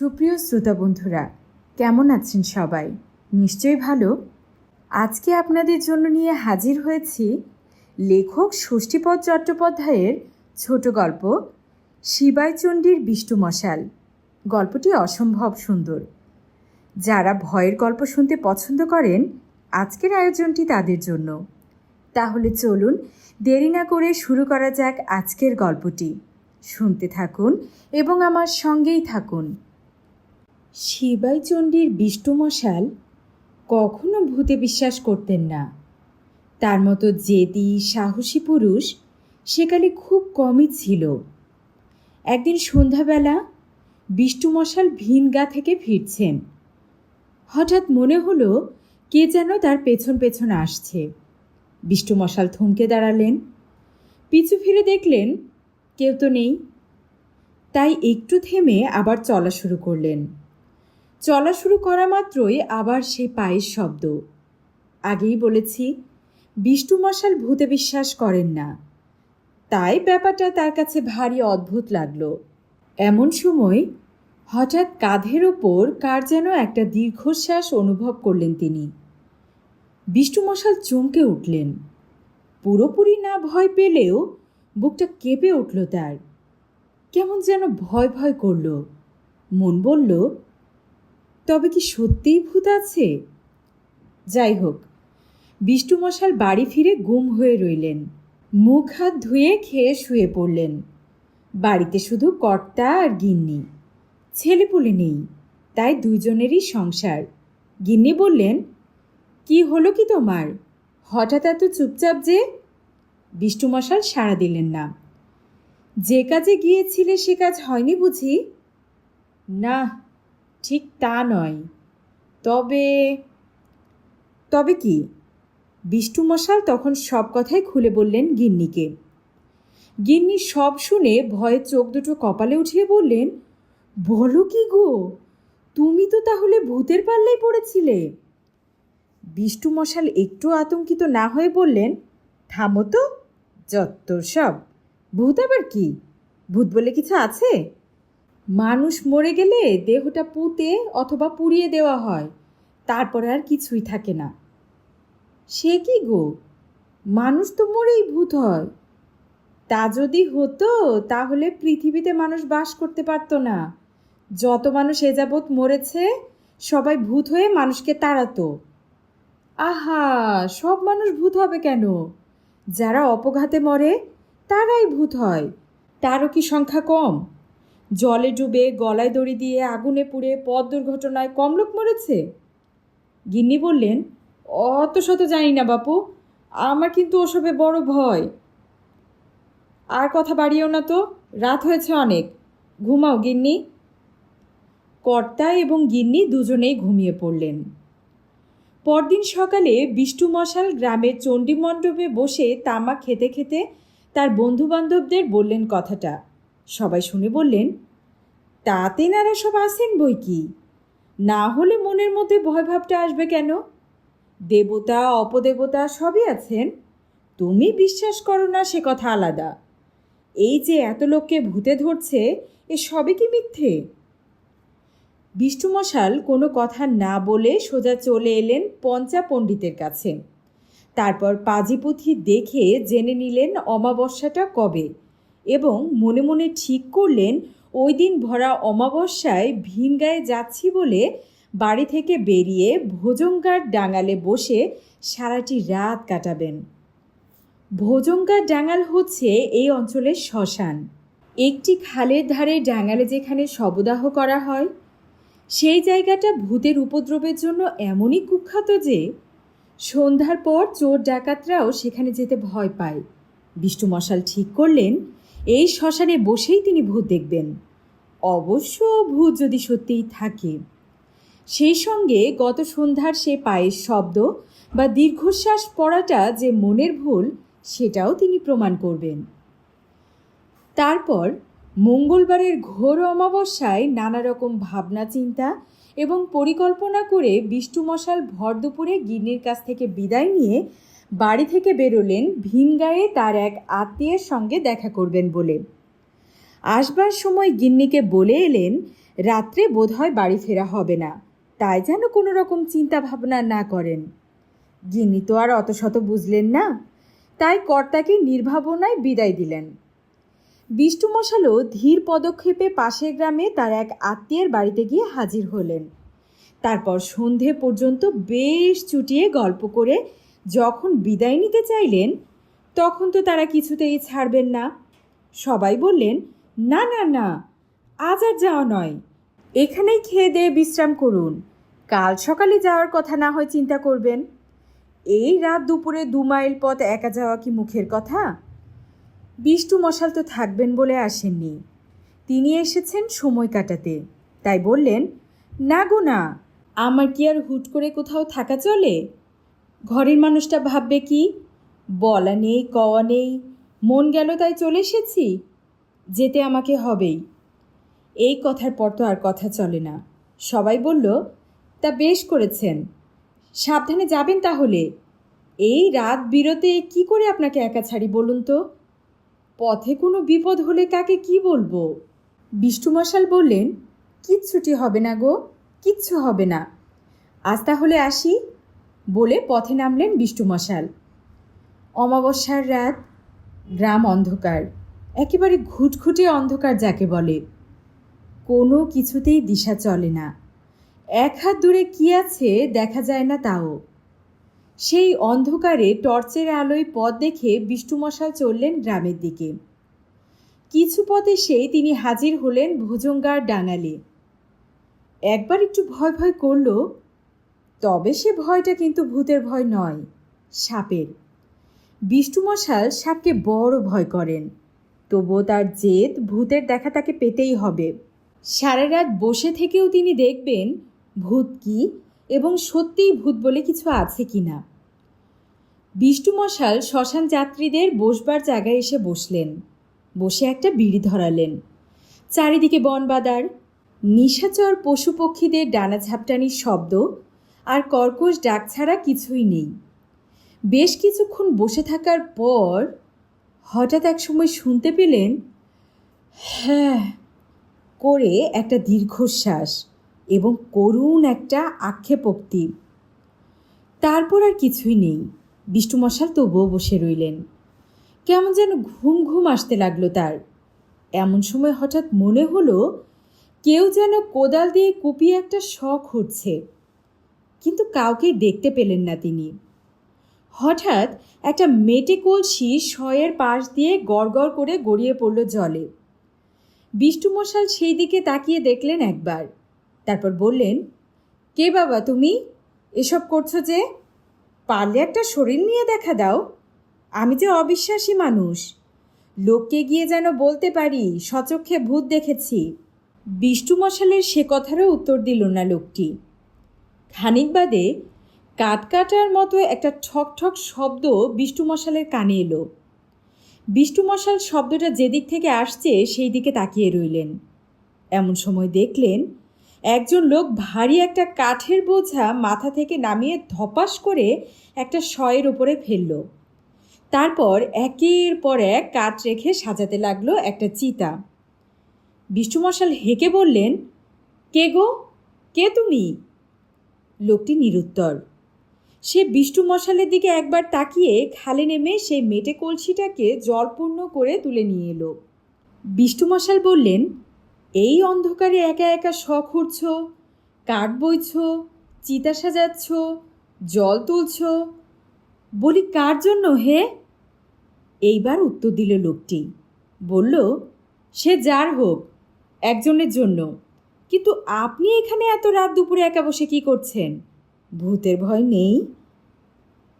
সুপ্রিয় শ্রোতা বন্ধুরা, কেমন আছেন সবাই? নিশ্চয়ই ভালো। আজকে আপনাদের জন্য নিয়ে হাজির হয়েছি লেখক ষষ্ঠীপদ চট্টোপাধ্যায়ের ছোট গল্প শিবাইচণ্ডীর বিষ্ণু মশাল। গল্পটি অসম্ভব সুন্দর। যারা ভয়ের গল্প শুনতে পছন্দ করেন, আজকের আয়োজনটি তাদের জন্য। তাহলে চলুন দেরি না করে শুরু করা যাক আজকের গল্পটি। শুনতে থাকুন এবং আমার সঙ্গেই থাকুন। শিবাইচণ্ডীর বিষ্ণু মশাল কখনো ভূতে বিশ্বাস করতেন না। তার মতো জেদি সাহসী পুরুষ সেকালে খুব কমই ছিল। একদিন সন্ধ্যাবেলা বিষ্ণু মশাল ভিনগা থেকে ফিরছেন। হঠাৎ মনে হলো কে যেন তার পেছন পেছন আসছে। বিষ্ণু মশাল থমকে দাঁড়ালেন। পিছু ফিরে দেখলেন কেউ তো নেই। তাই একটু থেমে আবার চলা শুরু করলেন। চলা শুরু করা মাত্রই আবার সেই পায়ের শব্দ। আগেই বলেছি, বিষ্ণু মশাল ভূতে বিশ্বাস করেন না, তাই ব্যাপারটা তার কাছে ভারী অদ্ভুত লাগলো। এমন সময় হঠাৎ কাঁধের ওপর কার যেন একটা দীর্ঘশ্বাস অনুভব করলেন তিনি। বিষ্ণু মশাল চমকে উঠলেন। পুরোপুরি না ভয় পেলেও বুকটা কেঁপে উঠল তার। কেমন যেন ভয় ভয় করল। মন বলল, তবে কি সত্যিই ভূত আছে? যাই হোক, বিষ্ণু মশাল বাড়ি ফিরে গুম হয়ে রইলেন। মুখ হাত ধুয়ে খেয়ে শুয়ে পড়লেন। বাড়িতে শুধু কর্তা আর গিন্নি, ছেলেপুলে নেই, তাই দুজনেরই সংসার। গিন্নি বললেন, কি হলো কি তোমার? হঠাৎ এত চুপচাপ যে? বিষ্ণু মশাল সাড়া দিলেন না। যে কাজে গিয়েছিলে সে কাজ হয়নি বুঝি? না, ঠিক তা নয়। তবে কি? বিষ্ণু মশাল তখন সব কথাই খুলে বললেন গিন্নিকে। গিন্নি সব শুনে ভয়ে চোখ দুটো কপালে উঠিয়ে বললেন, বলো কি গো, তুমি তো তাহলে ভূতের পাল্লায় পড়েছিলে? বিষ্ণু মশাল একটু আতঙ্কিত না হয়ে বললেন, থামো তো, যত সব। ভূত আবার কি? ভূত বলে কিছু আছে? মানুষ মরে গেলে দেহটা পুঁতে অথবা পুড়িয়ে দেওয়া হয়, তারপরে আর কিছুই থাকে না। সে কি গো, মানুষ তো মরেই ভূত হয়। তা যদি হতো তাহলে পৃথিবীতে মানুষ বাস করতে পারতো না। যত মানুষ এ যাবৎ মরেছে সবাই ভূত হয়ে মানুষকে তাড়াতো। আহা, সব মানুষ ভূত হবে কেন? যারা অপঘাতে মরে তারাই ভূত হয়। তারও কি সংখ্যা কম? জলে ডুবে, গলায় দড়ি দিয়ে, আগুনে পুড়ে, পথ দুর্ঘটনায় কম লোক মরেছে? গিন্নি বললেন, অত শত জানি না বাপু, আমার কিন্তু ওসবে বড় ভয়। আর কথা বাড়িও না তো, রাত হয়েছে অনেক, ঘুমাও গিন্নি। কর্তা এবং গিন্নি দুজনেই ঘুমিয়ে পড়লেন। পরদিন সকালে বিষ্ণু মশাল গ্রামের চণ্ডী মণ্ডপে বসে তামাক খেতে খেতে তার বন্ধুবান্ধবদের বললেন কথাটা। সবাই শুনে বললেন, তাতে নারা সব আসেন বই কি, না হলে মনের মধ্যে ভয়ভাবটা আসবে কেন? দেবতা অপদেবতা সবই আছেন, তুমি বিশ্বাস করো না সে কথা আলাদা। এই যে এত লোককে ভূতে ধরছে, এ সবই কি মিথ্যে? বিষ্ণু মশাল কোনো কথা না বলে সোজা চলে এলেন পঞ্চা পণ্ডিতের কাছে। তারপর পাজিপুথি দেখে জেনে নিলেন অমাবস্যাটা কবে, এবং মনে মনে ঠিক করলেন ওই দিন ভরা অমাবস্যায় ভিনগাঁয়ে যাচ্ছি বলে বাড়ি থেকে বেরিয়ে ভোজঙ্গার ডাঙালে বসে সারাটি রাত কাটাবেন। ভোজঙ্গার ডাঙাল হচ্ছে এই অঞ্চলের শ্মশান। একটি খালের ধারে ডাঙালে যেখানে শবদাহ করা হয়, সেই জায়গাটা ভূতের উপদ্রবের জন্য এমনই কুখ্যাত যে সন্ধ্যার পর চোর ডাকাতরাও সেখানে যেতে ভয় পায়। বিষ্ণু মশাল ঠিক করলেন এই শ্মশানে বসেই তিনি ভূত দেখবেন, অবশ্য ভূত যদি সত্যিই থাকে। সেই সঙ্গে গত সন্ধ্যার সে পায়ের শব্দ বা দীর্ঘশ্বাস পড়াটা যে মনের ভুল, সেটাও তিনি প্রমাণ করবেন। তারপর মঙ্গলবারের ঘোর অমাবস্যায় নানা রকম ভাবনা চিন্তা এবং পরিকল্পনা করে বিষ্ণু মশাল ভর দুপুরে গিন্নির কাছ থেকে বিদায় নিয়ে বাড়ি থেকে বেরোলেন ভিনগাঁয়ে তার এক আত্মীয়ের সঙ্গে দেখা করবেন বলে। আসবার সময় গিন্নিকে বলে এলেন রাত্রে বোধহয় বাড়ি ফেরা হবে না, তাই যেন কোনো রকম চিন্তা ভাবনা না করেন। গিন্নি তো আর অত শত বুঝলেন না, তাই কর্তাকে নির্ভাবনায় বিদায় দিলেন। বিষ্টু মশালও ধীর পদক্ষেপে পাশের গ্রামে তার এক আত্মীয়ের বাড়িতে গিয়ে হাজির হলেন। তারপর সন্ধে পর্যন্ত বেশ চুটিয়ে গল্প করে যখন বিদায় নিতে চাইলেন, তখন তো তারা কিছুতেই ছাড়বেন না। সবাই বললেন, না না না, আজ আর যাওয়া নয়, এখানেই খেয়ে দিয়ে বিশ্রাম করুন, কাল সকালে যাওয়ার কথা না হয় চিন্তা করবেন। এই রাত দুপুরে 2 মাইল পথ একা যাওয়া কি মুখের কথা? বিষ্টু মশাল তো থাকবেন বলে আসেননি, তিনি এসেছেন সময় কাটাতে, তাই বললেন, না গো না, আমার কি আর হুট করে কোথাও থাকা চলে? ঘরের মানুষটা ভাববে কি? বলা নেই কওয়া নেই, মন গেল তাই চলে এসেছি, যেতে আমাকে হবেই। এই কথার পর তো আর কথা চলে না। সবাই বলল, তা বেশ করেছেন, সাবধানে যাবেন তাহলে। এই রাত বিরতে কি করে আপনাকে একা ছাড়ি বলুন তো? পথে কোনো বিপদ হলে কাকে কি বলবো? বিষ্টু মশাল বললেন, কিচ্ছুটি হবে না গো, কিচ্ছু হবে না, আজ তাহলে আসি, বলে পথে নামলেন বিষ্টু মশাল। অমাবস্যার রাত, গ্রাম অন্ধকার, একেবারে ঘুটঘুটে অন্ধকার যাকে বলে। কোনো কিছুতেই দিশা চলে না, 1 হাত দূরে কি আছে দেখা যায় না তাও। সেই অন্ধকারে টর্চের আলোয় পথ দেখে বিষ্টু মশাল চললেন গ্রামের দিকে। কিছু পথ এসেই তিনি হাজির হলেন ভুজঙ্গার ডাঙালে। একবার একটু ভয় ভয় করল, তবে সে ভয়টা কিন্তু ভূতের ভয় নয়, সাপের। বিষ্টু মশাল সাপকে বড় ভয় করেন, তবুও তার জেদ ভূতের দেখা তাকে পেতেই হবে। সারা রাত বসে থেকেও তিনি দেখবেন ভূত কি এবং সত্যিই ভূত বলে কিছু আছে কি না। বিষ্টু মশাল শ্মশান যাত্রীদের বসবার জায়গায় এসে বসলেন, বসে একটা বিড়ি ধরালেন। চারিদিকে বনবাদার, নিশাচর পশু পক্ষীদের ডানা ঝাপটানির শব্দ আর কর্কশ ডাক ছাড়া কিছুই নেই। বেশ কিছুক্ষণ বসে থাকার পর হঠাৎ এক সময় শুনতে পেলেন, হ্যাঁ করে একটা দীর্ঘশ্বাস এবং করুণ একটা আক্ষেপোক্তি। তারপর আর কিছুই নেই। বিষ্টু মশাল তবুও বসে রইলেন। কেমন যেন ঘুম ঘুম আসতে লাগলো তার। এমন সময় হঠাৎ মনে হলো কেউ যেন কোদাল দিয়ে কুপিয়ে একটা শখ হচ্ছে, কিন্তু কাউকে দেখতে পেলেন না তিনি। হঠাৎ একটা মেটে কলসি শয়ের পাশ দিয়ে গড়গড় করে গড়িয়ে পড়ল জলে। বিষ্টু মশাল সেই দিকে তাকিয়ে দেখলেন একবার, তারপর বললেন, কে বাবা তুমি? এসব করছো যে? পারলে একটা শরীর নিয়ে দেখা দাও। আমি যে অবিশ্বাসী মানুষ, লোককে গিয়ে যেন বলতে পারি সচক্ষে ভূত দেখেছি। বিষ্টু মশালের সে কথারও উত্তর দিল না লোকটি। খানিক বাদে কাট কাটার মতো একটা ঠক ঠক শব্দ বিষ্টু মশালের কানে এলো। বিষ্টু মশাল শব্দটা যেদিক থেকে আসছে সেই দিকে তাকিয়ে রইলেন। এমন সময় দেখলেন একজন লোক ভারী একটা কাঠের বোঝা মাথা থেকে নামিয়ে ধপাস করে একটা শয়ের ওপরে ফেলল। তারপর একের পর এক কাঠ রেখে সাজাতে লাগলো একটা চিতা। বিষ্টু মশাল হেঁকে বললেন, কে গো, কে তুমি? লোকটি নিরুত্তর। সে বিষ্টু মশালের দিকে একবার তাকিয়ে খালে নেমে সেই মেটে কলসিটাকে জলপূর্ণ করে তুলে নিয়ে এলো। বিষ্টু মশাল বললেন, এই অন্ধকারে একা একা শখ উঠছ, কাঠ বইছ, চিতা সাজাচ্ছ, জল তুলছ, বলি কার জন্য হে? এইবার উত্তর দিল লোকটি, বলল, সে যার হোক, একজনের জন্য, কিন্তু আপনি এখানে এত রাত দুপুরে একা বসে কি করছেন? ভূতের ভয় নেই?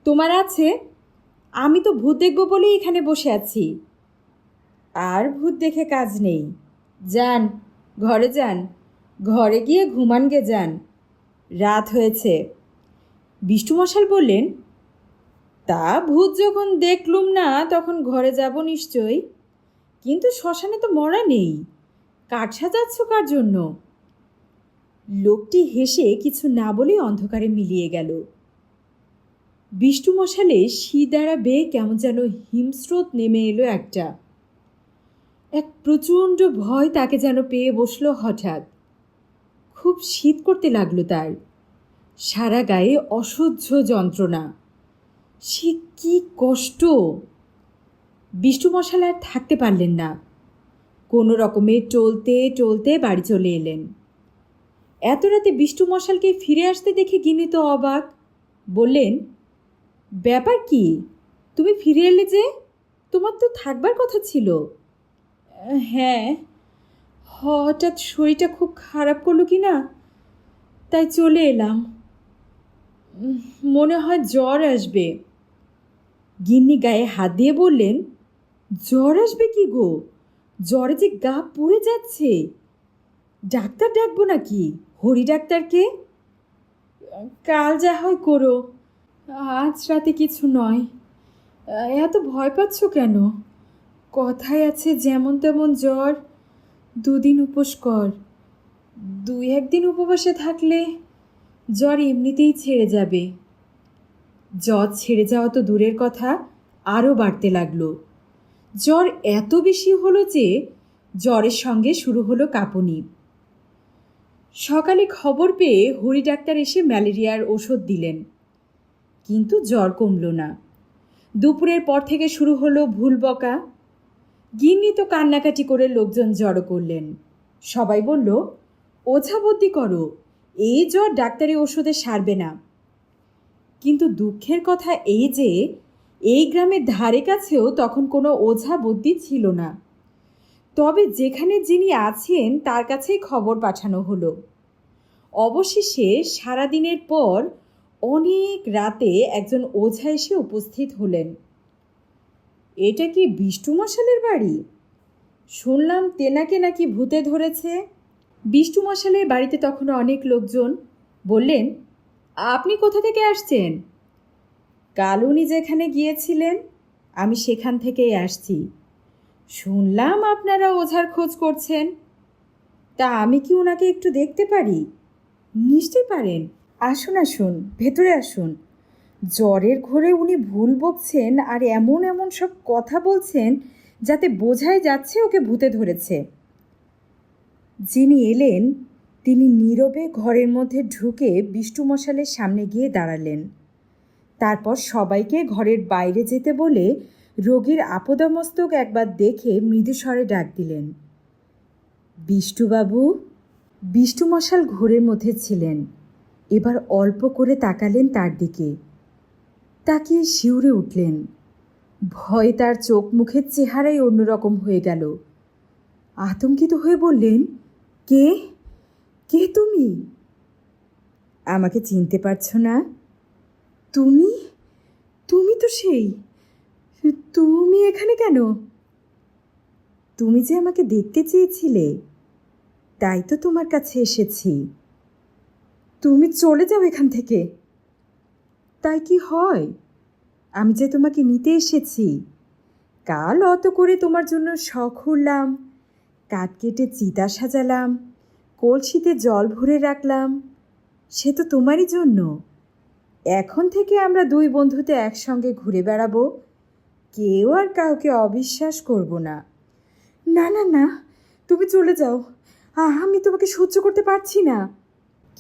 তোমার আছে? আমি তো ভূত দেখব বলেই এখানে বসে আছি। আর ভূত দেখে কাজ নেই, যান ঘরে যান, ঘরে গিয়ে ঘুমান গে যান, রাত হয়েছে। বিষ্টু মশাল বললেন, তা ভূত যখন দেখলুম না তখন ঘরে যাব নিশ্চয়ই, কিন্তু শ্মশানে তো মরা নেই, কাঠ সাজাচ্ছ কার জন্য? লোকটি হেসে কিছু না বলে অন্ধকারে মিলিয়ে গেল। বিষ্টু মশালে শিদারা বেয়ে কেমন যেন হিমস্রোত নেমে এলো এক প্রচণ্ড ভয় তাকে যেন পেয়ে বসলো হঠাৎ। খুব শীত করতে লাগলো তার। সারা গায়ে অসহ্য যন্ত্রণা। সে কি কষ্ট! বিষ্টুমশাই আর থাকতে পারলেন না। কোনো রকমে টলতে টলতে বাড়ি চলে এলেন। এত রাতে বিষ্টুমশাইকে ফিরে আসতে দেখে গিন্নি তো অবাক। বললেন, ব্যাপার কি? তুমি ফিরে এলে যে? তোমার তো থাকবার কথা ছিল। হ্যাঁ, হঠাৎ শরীরটা খুব খারাপ করলো কি না, তাই চলে এলাম। মনে হয় জ্বর আসবে। গিন্নি গায়ে হাত দিয়ে বললেন, জ্বর আসবে কি গো? জ্বরে যে গা পুড়ে যাচ্ছে। ডাক্তার ডাকবো নাকি? হরি ডাক্তারকে? কাল যা হয় করো, আজ রাতে কিছু নয়। এত ভয় পাচ্ছ কেন? কথায় আছে যেমন তেমন জ্বর, 2 দিন উপোস কর। 2-1 দিন উপবাসে থাকলে জ্বর এমনিতেই ছেড়ে যাবে। জ্বর ছেড়ে যাওয়া তো দূরের কথা, আরও বাড়তে লাগলো। জ্বর এত বেশি হলো যে জ্বরের সঙ্গে শুরু হলো কাঁপুনি। সকালে খবর পেয়ে হরি ডাক্তার এসে ম্যালেরিয়ার ওষুধ দিলেন, কিন্তু জ্বর কমল না। দুপুরের পর থেকে শুরু হলো ভুল বকা। গিন্নি তো কান্নাকাটি করে লোকজন জড়ো করলেন। সবাই বলল, ওঝাবদ্যি করো, এই জ্বর ডাক্তারি ওষুধে সারবে না। কিন্তু দুঃখের কথা এই যে এই গ্রামের ধারে কাছেও তখন কোনো ওঝা বদ্যি ছিল না। তবে যেখানে যিনি আছেন তার কাছেই খবর পাঠানো হলো। অবশেষে সারাদিনের পর অনেক রাতে একজন ওঝা এসে উপস্থিত হলেন। এটা কি বিষ্টুমশাইয়ের বাড়ি? শুনলাম তেনাকে নাকি ভূতে ধরেছে। বিষ্টুমশাইয়ের বাড়িতে তখন অনেক লোকজন। বললেন, আপনি কোথা থেকে আসছেন? কাল উনি যেখানে গিয়েছিলেন আমি সেখান থেকেই আসছি। শুনলাম আপনারা ওঝার খোঁজ করছেন, তা আমি কি ওনাকে একটু দেখতে পারি? নিশ্চয়ই পারেন, আসুন আসুন, ভেতরে আসুন। জ্বরের ঘোরে উনি ভুল বকছেন আর এমন এমন সব কথা বলছেন যাতে বোঝাই যাচ্ছে ওকে ভূতে ধরেছে। যিনি এলেন তিনি নীরবে ঘরের মধ্যে ঢুকে বিষ্টুমশাইয়ের সামনে গিয়ে দাঁড়ালেন। তারপর সবাইকে ঘরের বাইরে যেতে বলে রোগীর আপদামস্তক একবার দেখে মৃদুস্বরে ডাক দিলেন, বিষ্টুবাবু। বিষ্টুমশাই ঘোরের মধ্যে ছিলেন। এবার অল্প করে তাকালেন তার দিকে। তাকিয়ে শিউরে উঠলেন। ভয়ে তার চোখ মুখের চেহারাই অন্যরকম হয়ে গেল। আতঙ্কিত হয়ে বললেন, কে? কে তুমি? আমাকে চিনতে পারছো না? তুমি? তুমি তো সেই। তুমি এখানে কেন? তুমি যে আমাকে দেখতে চেয়েছিলে, তাই তো তোমার কাছে এসেছি। তুমি চলে যাও এখান থেকে। তাই কি হয়? আমি যে তোমাকে নিতে এসেছি। কাল অত করে তোমার জন্য শখ উড়লাম, কাঠ কেটে চিতা সাজালাম, কলসিতে জল ভরে রাখলাম, সে তো তোমারই জন্য। এখন থেকে আমরা 2 বন্ধুতে একসঙ্গে ঘুরে বেড়াবো। কেউ আর কাউকে অবিশ্বাস করব না। না না না, তুমি চলে যাও, আমি তোমাকে সহ্য করতে পারছি না।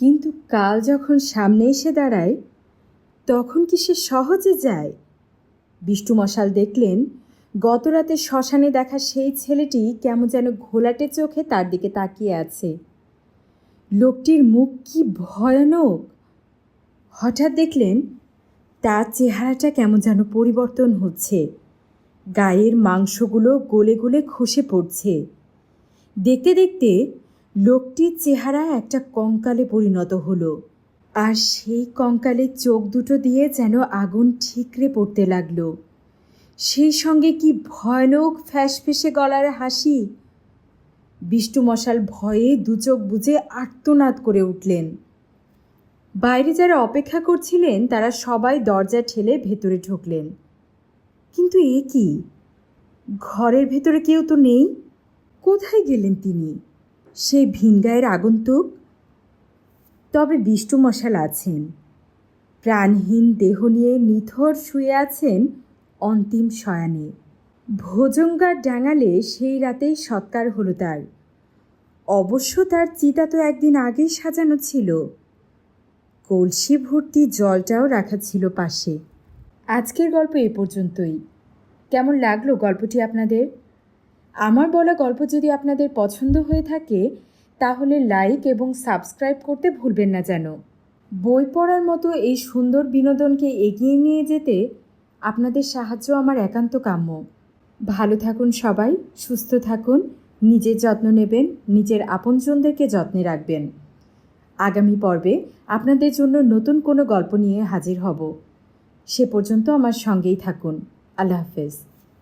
কিন্তু কাল যখন সামনে এসে দাঁড়ায় তখন কি সে সহজে যায়? বিষ্টুমশাই দেখলেন গতরাতে শ্মশানে দেখা সেই ছেলেটি কেমন যেন ঘোলাটে চোখে তার দিকে তাকিয়ে আছে। লোকটির মুখ কি ভয়ানক! হঠাৎ দেখলেন তার চেহারাটা কেমন যেন পরিবর্তন হচ্ছে। গায়ের মাংসগুলো গলে গলে খসে পড়ছে। দেখতে দেখতে লোকটির চেহারা একটা কঙ্কালে পরিণত হলো, আর সেই কঙ্কালের চোখ দুটো দিয়ে যেন আগুন ঠিকরে পড়তে লাগলো। সেই সঙ্গে কি ভয়ানক ফ্যাঁসফেঁসে গলার হাসি! বিষ্টুমশাই ভয়ে 2 চোখ বুজে আর্তনাদ করে উঠলেন। বাইরে যারা অপেক্ষা করছিলেন তারা সবাই দরজা ঠেলে ভেতরে ঢুকলেন। কিন্তু এ কি, ঘরের ভেতরে কেউ তো নেই। কোথায় গেলেন তিনি, সেই ভিনগায়ের আগন্তুক? তবে বিষ্টুমশাই আছেন। প্রাণহীন দেহ নিয়ে নিথর শুয়ে আছেন অন্তিম শয়ানে। ভোজঙ্গার ডাঙালে সেই রাতেই সৎকার হলো তার। অবশ্য তার চিতা তো একদিন আগেই সাজানো ছিল, কলসি ভর্তি জলটাও রাখা ছিল পাশে। আজকের গল্প এ পর্যন্তই। কেমন লাগলো গল্পটি আপনাদের? আমার বলা গল্প যদি আপনাদের পছন্দ হয়ে থাকে তাহলে লাইক এবং সাবস্ক্রাইব করতে ভুলবেন না যেন। বই পড়ার মতো এই সুন্দর বিনোদনকে এগিয়ে নিয়ে যেতে আপনাদের সাহায্য আমার একান্ত কাম্য। ভালো থাকুন সবাই, সুস্থ থাকুন, নিজের যত্ন নেবেন, নিজের আপনজনদেরকে যত্নে রাখবেন। আগামী পর্বে আপনাদের জন্য নতুন কোনো গল্প নিয়ে হাজির হব। সে পর্যন্ত আমার সঙ্গেই থাকুন। আল্লাহ হাফেজ।